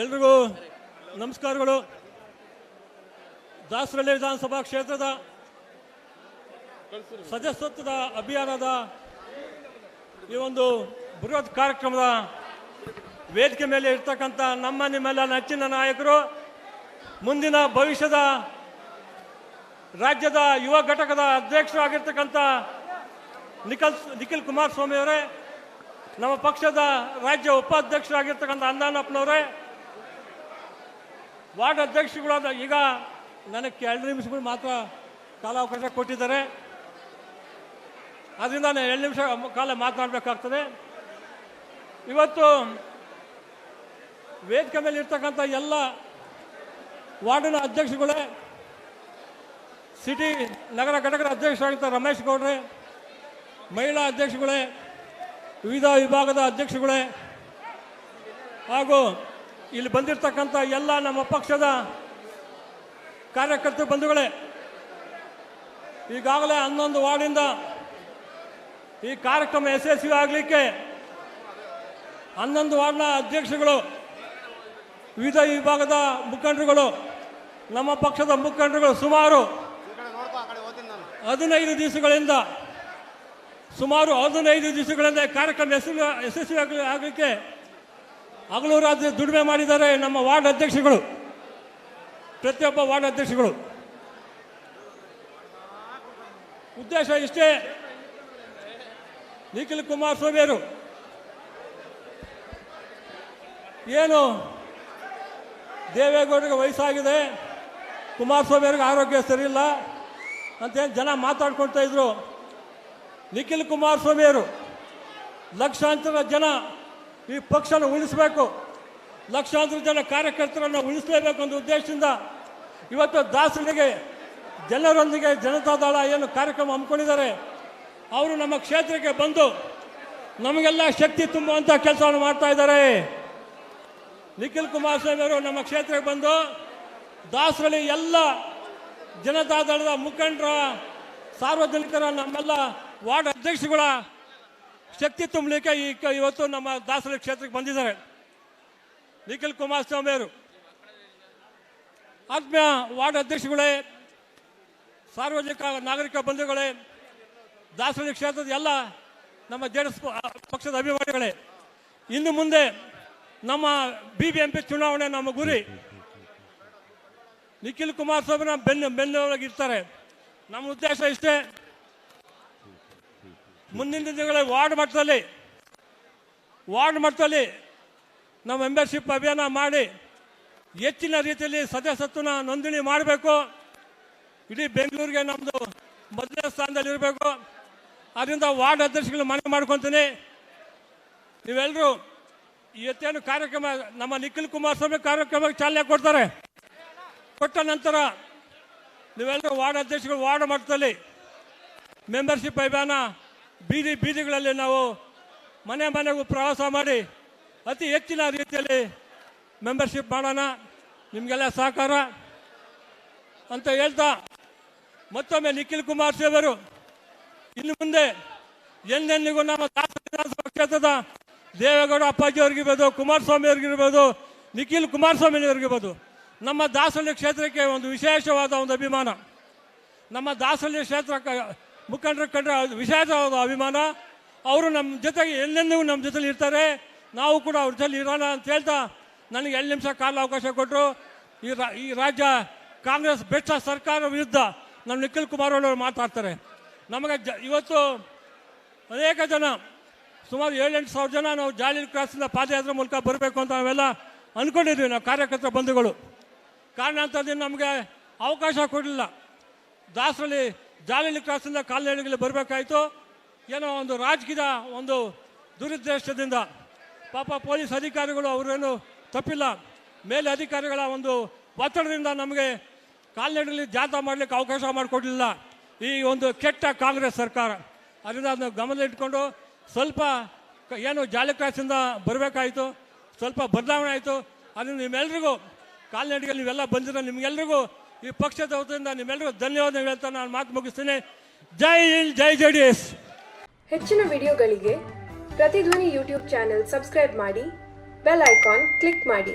ಎಲ್ರಿಗೂ ನಮಸ್ಕಾರಗಳು. ದಾಸರಳ್ಳಿ ವಿಧಾನಸಭಾ ಕ್ಷೇತ್ರದ ಸದಸ್ಯತ್ವದ ಅಭಿಯಾನದ ಈ ಒಂದು ಬೃಹತ್ ಕಾರ್ಯಕ್ರಮದ ವೇದಿಕೆ ಮೇಲೆ ಇರ್ತಕ್ಕಂಥ ನಿಮ್ಮೆಲ್ಲ ನೆಚ್ಚಿನ ನಾಯಕರು, ಮುಂದಿನ ಭವಿಷ್ಯದ ರಾಜ್ಯದ ಯುವ ಘಟಕದ ಅಧ್ಯಕ್ಷರಾಗಿರ್ತಕ್ಕಂಥ ನಿಖಿಲ್ ಕುಮಾರಸ್ವಾಮಿ ಅವರೇ, ನಮ್ಮ ಪಕ್ಷದ ರಾಜ್ಯ ಉಪಾಧ್ಯಕ್ಷರಾಗಿರ್ತಕ್ಕಂಥ ಅಂದಾನಪ್ಪನವರೇ, ವಾರ್ಡ್ ಅಧ್ಯಕ್ಷಗಳಾದ ಈಗ ನನಗೆ 2 ನಿಮಿಷಗಳು ಮಾತ್ರ ಕಾಲಾವಕಾಶ ಕೊಟ್ಟಿದ್ದಾರೆ. ಅದರಿಂದ ನಾನು 2 ನಿಮಿಷ ಕಾಲ ಮಾತನಾಡಬೇಕಾಗ್ತದೆ. ಇವತ್ತು ವೇದಿಕೆ ಮೇಲೆ ಇರ್ತಕ್ಕಂಥ ಎಲ್ಲ ವಾರ್ಡಿನ ಅಧ್ಯಕ್ಷಗಳೇ, ಸಿಟಿ ನಗರ ಘಟಕದ ಅಧ್ಯಕ್ಷರಾಗಿರ್ತಾರೆ ರಮೇಶ್ ಗೌಡ್ರೆ, ಮಹಿಳಾ ಅಧ್ಯಕ್ಷಗಳೇ, ವಿವಿಧ ವಿಭಾಗದ ಅಧ್ಯಕ್ಷಗಳೇ, ಹಾಗೂ ಇಲ್ಲಿ ಬಂದಿರತಕ್ಕಂಥ ಎಲ್ಲ ನಮ್ಮ ಪಕ್ಷದ ಕಾರ್ಯಕರ್ತ ಬಂಧುಗಳೇ, ಈಗಾಗಲೇ 11 ವಾರ್ಡಿಂದ ಈ ಕಾರ್ಯಕ್ರಮ ಯಶಸ್ವಿ ಆಗಲಿಕ್ಕೆ 11 ವಾರ್ಡ್ನ ಅಧ್ಯಕ್ಷಗಳು, ವಿವಿಧ ವಿಭಾಗದ ಮುಖಂಡರುಗಳು, ನಮ್ಮ ಪಕ್ಷದ ಮುಖಂಡರುಗಳು ಸುಮಾರು 15 ದಿವಸಗಳಿಂದ ಕಾರ್ಯಕ್ರಮ ಯಶಸ್ವಿ ಆಗಲಿಕ್ಕೆ ಹಗಲು ರಾತ್ರಿ ದುಡಿಮೆ ಮಾಡಿದ್ದಾರೆ ನಮ್ಮ ವಾರ್ಡ್ ಅಧ್ಯಕ್ಷಗಳು, ಪ್ರತಿಯೊಬ್ಬ ವಾರ್ಡ್ ಅಧ್ಯಕ್ಷಗಳು. ಉದ್ದೇಶ ಇಷ್ಟೇ, ನಿಖಿಲ್ ಕುಮಾರಸ್ವಾಮಿ ಅವರು ಏನು ದೇವೇಗೌಡರಿಗೆ ವಯಸ್ಸಾಗಿದೆ, ಕುಮಾರಸ್ವಾಮಿ ಅವರಿಗೆ ಆರೋಗ್ಯ ಸರಿಯಿಲ್ಲ ಅಂತೇನು ಜನ ಮಾತಾಡ್ಕೊಳ್ತಾ ಇದ್ರು. ನಿಖಿಲ್ ಕುಮಾರಸ್ವಾಮಿ ಅವರು ಲಕ್ಷಾಂತರ ಜನ ಈ ಪಕ್ಷನ ಉಳಿಸಬೇಕು, ಲಕ್ಷಾಂತರ ಜನ ಕಾರ್ಯಕರ್ತರನ್ನು ಉಳಿಸಲೇಬೇಕು ಅನ್ನೋ ಉದ್ದೇಶದಿಂದ ಇವತ್ತು ದಾಸರಿಗೆ ಜನರೊಂದಿಗೆ ಜನತಾದಳ ಏನು ಕಾರ್ಯಕ್ರಮ ಹಮ್ಮಿಕೊಂಡಿದ್ದಾರೆ, ಅವರು ನಮ್ಮ ಕ್ಷೇತ್ರಕ್ಕೆ ಬಂದು ನಮಗೆಲ್ಲ ಶಕ್ತಿ ತುಂಬುವಂಥ ಕೆಲಸವನ್ನು ಮಾಡ್ತಾ ಇದ್ದಾರೆ. ನಿಖಿಲ್ ಕುಮಾರಸ್ವಾಮಿ ಅವರು ನಮ್ಮ ಕ್ಷೇತ್ರಕ್ಕೆ ಬಂದು ದಾಸರಲ್ಲಿ ಎಲ್ಲ ಜನತಾದಳದ ಮುಖಂಡರ, ಸಾರ್ವಜನಿಕರ, ನಮ್ಮೆಲ್ಲ ವಾರ್ಡ್ ಅಧ್ಯಕ್ಷಗಳ ಶಕ್ತಿ ತುಂಬಲಿಕ್ಕೆ ಇವತ್ತು ನಮ್ಮ ದಾಸರಳ್ಳಿ ಕ್ಷೇತ್ರಕ್ಕೆ ಬಂದಿದ್ದಾರೆ ನಿಖಿಲ್ ಕುಮಾರಸ್ವಾಮಿ ಅವರು. ಆತ್ಮೀಯ ವಾರ್ಡ್ ಅಧ್ಯಕ್ಷಗಳೇ, ಸಾರ್ವಜನಿಕ ನಾಗರಿಕ ಬಂಧುಗಳೇ, ದಾಸರಳ್ಳಿ ಕ್ಷೇತ್ರದ ಎಲ್ಲ ನಮ್ಮ ಜೆಡಿಎಸ್ ಪಕ್ಷದ ಅಭಿಮಾನಿಗಳೇ, ಇನ್ನು ಮುಂದೆ ನಮ್ಮ BBMP ಚುನಾವಣೆ ನಮ್ಮ ಗುರಿ. ನಿಖಿಲ್ ಕುಮಾರಸ್ವಾಮಿನ ಬೆನ್ನೆಲುಬಾಗಿರ್ತಾರೆ. ನಮ್ಮ ಉದ್ದೇಶ ಇಷ್ಟೇ, ಮುಂದಿನ ದಿನಗಳಲ್ಲಿ ವಾರ್ಡ್ ಮಟ್ಟದಲ್ಲಿ ನಾವು ಮೆಂಬರ್ಶಿಪ್ ಅಭಿಯಾನ ಮಾಡಿ ಹೆಚ್ಚಿನ ರೀತಿಯಲ್ಲಿ ಸದಸ್ಯತ್ವನ ನೋಂದಣಿ ಮಾಡಬೇಕು. ಇಡೀ ಬೆಂಗಳೂರಿಗೆ ನಮ್ಮದು ಮೊದಲನೇ ಸ್ಥಾನದಲ್ಲಿ ಇರಬೇಕು. ಅದರಿಂದ ವಾರ್ಡ್ ಅಧ್ಯಕ್ಷಗಳು ಮನವಿ ಮಾಡ್ಕೊತೀನಿ, ನೀವೆಲ್ಲರೂ ಇವತ್ತೇನು ಕಾರ್ಯಕ್ರಮ ನಮ್ಮ ನಿಖಿಲ್ ಕುಮಾರಸ್ವಾಮಿ ಕಾರ್ಯಕ್ರಮಕ್ಕೆ ಚಾಲನೆ ಕೊಡ್ತಾರೆ, ಕೊಟ್ಟ ನಂತರ ನೀವೆಲ್ಲರೂ ವಾರ್ಡ್ ಅಧ್ಯಕ್ಷಗಳು ವಾರ್ಡ್ ಮಟ್ಟದಲ್ಲಿ ಮೆಂಬರ್ಶಿಪ್ ಅಭಿಯಾನ ಬೀದಿಗಳಲ್ಲಿ ನಾವು ಮನೆಗೂ ಪ್ರವಾಸ ಮಾಡಿ ಅತಿ ಹೆಚ್ಚಿನ ರೀತಿಯಲ್ಲಿ ಮೆಂಬರ್ಶಿಪ್ ಮಾಡೋಣ. ನಿಮಗೆಲ್ಲ ಸಹಕಾರ ಅಂತ ಹೇಳ್ತಾ, ಮತ್ತೊಮ್ಮೆ ನಿಖಿಲ್ ಕುಮಾರಸ್ವಾಮಿ ಅವರು ಇನ್ನು ಮುಂದೆ ಎಂದೆಂದಿಗೂ ನಮ್ಮ ವಿಧಾನಸಭಾ ಕ್ಷೇತ್ರದ ದೇವೇಗೌಡ ಅಪ್ಪಾಜಿ ಅವ್ರಿಗಿರ್ಬೋದು, ಕುಮಾರಸ್ವಾಮಿ ಅವ್ರಿಗಿರ್ಬೋದು, ನಿಖಿಲ್ ಕುಮಾರಸ್ವಾಮಿ ಅವ್ರಿಗಿರ್ಬೋದು, ನಮ್ಮ ದಾಸರಳ್ಳಿ ಕ್ಷೇತ್ರಕ್ಕೆ ಒಂದು ವಿಶೇಷವಾದ ಒಂದು ಅಭಿಮಾನ. ನಮ್ಮ ದಾಸರಳ್ಳಿ ಕ್ಷೇತ್ರ ಮುಖಂಡರ ಕಂಡ್ರೆ ವಿಶೇಷವಾದ ಅಭಿಮಾನ. ಅವರು ನಮ್ಮ ಜೊತೆಗೆ ಎಂದೆಂದಿಗೂ ನಮ್ಮ ಜೊತೆಲಿ ಇರ್ತಾರೆ, ನಾವು ಕೂಡ ಅವ್ರ ಜೊತೆ ಇರೋಣ ಅಂತ ಹೇಳ್ತಾ ನನಗೆ 2 ನಿಮಿಷ ಕಾಲಾವಕಾಶ ಕೊಟ್ಟರು. ಈ ರಾಜ್ಯ ಕಾಂಗ್ರೆಸ್ ಭ್ರಷ್ಟ ಸರ್ಕಾರ ವಿರುದ್ಧ ನಮ್ಮ ನಿಖಿಲ್ ಕುಮಾರಸ್ವಾಮಿ ಮಾತಾಡ್ತಾರೆ. ನಮಗೆ ಇವತ್ತು ಅನೇಕ ಜನ, ಸುಮಾರು 7-8 ಸಾವಿರ ಜನ ನಾವು ಜಾಲಿ ಕ್ರಾಸಿಂದ ಪಾದಯಾತ್ರೆ ಮೂಲಕ ಬರಬೇಕು ಅಂತ ನಾವೆಲ್ಲ ಅಂದ್ಕೊಂಡಿದ್ವಿ, ನಾವು ಕಾರ್ಯಕರ್ತರ ಬಂಧುಗಳು. ಕಾರಣಾಂತರದಿಂದ ನಮಗೆ ಅವಕಾಶ ಕೊಡಲಿಲ್ಲ. ದಾಸರಲ್ಲಿ ಜಾಲಿ ಕ್ರಾಸಿಂದ ಕಾಲ್ನಡಿಗೆಯಲ್ಲಿ ಬರಬೇಕಾಯಿತು. ಏನೋ ಒಂದು ರಾಜಕೀಯ ಒಂದು ದುರುದ್ದೇಶದಿಂದ ಪಾಪ ಪೊಲೀಸ್ ಅಧಿಕಾರಿಗಳು ಅವರೇನು ತಪ್ಪಿಲ್ಲ, ಮೇಲೆ ಅಧಿಕಾರಿಗಳ ಒಂದು ಒತ್ತಡದಿಂದ ನಮಗೆ ಕಾಲ್ನಡಿಗೆಯಲ್ಲಿ ಜಾಥಾ ಮಾಡಲಿಕ್ಕೆ ಅವಕಾಶ ಮಾಡಿಕೊಡಲಿಲ್ಲ ಈ ಒಂದು ಕೆಟ್ಟ ಕಾಂಗ್ರೆಸ್ ಸರ್ಕಾರ. ಅದರಿಂದ ಅದನ್ನು ಗಮನದಲ್ಲಿಟ್ಕೊಂಡು ಸ್ವಲ್ಪ ಏನು ಜಾಲಿ ಕ್ರಾಸಿಂದ ಬರಬೇಕಾಯಿತು, ಸ್ವಲ್ಪ ಬದಲಾವಣೆ ಆಯಿತು. ಅದರಿಂದ ನಿಮ್ಮೆಲ್ಲರಿಗೂ ಕಾಲ್ನಡಿಗೆಯಲ್ಲಿ ನೀವೆಲ್ಲ ಬಂದಿರೋ ನಿಮಗೆಲ್ಲರಿಗೂ ಈ ಪಕ್ಷದ ವತಿಯಿಂದ ನಿಮ್ಮೆಲ್ಲರಿಗೂ ಧನ್ಯವಾದಗಳು ಹೇಳ್ತಾ ನಾನು ಮಾತು ಮುಗಿಸ್ತೇನೆ. ಜೈ ಹಿಂದ್, ಜೈ JDS. ಹೆಚ್ಚಿನ ವಿಡಿಯೋಗಳಿಗೆ ಪ್ರತಿಧ್ವನಿ ಯೂಟ್ಯೂಬ್ ಚಾನೆಲ್ ಸಬ್ಸ್ಕ್ರೈಬ್ ಮಾಡಿ, ಬೆಲ್ ಐಕಾನ್ ಕ್ಲಿಕ್ ಮಾಡಿ.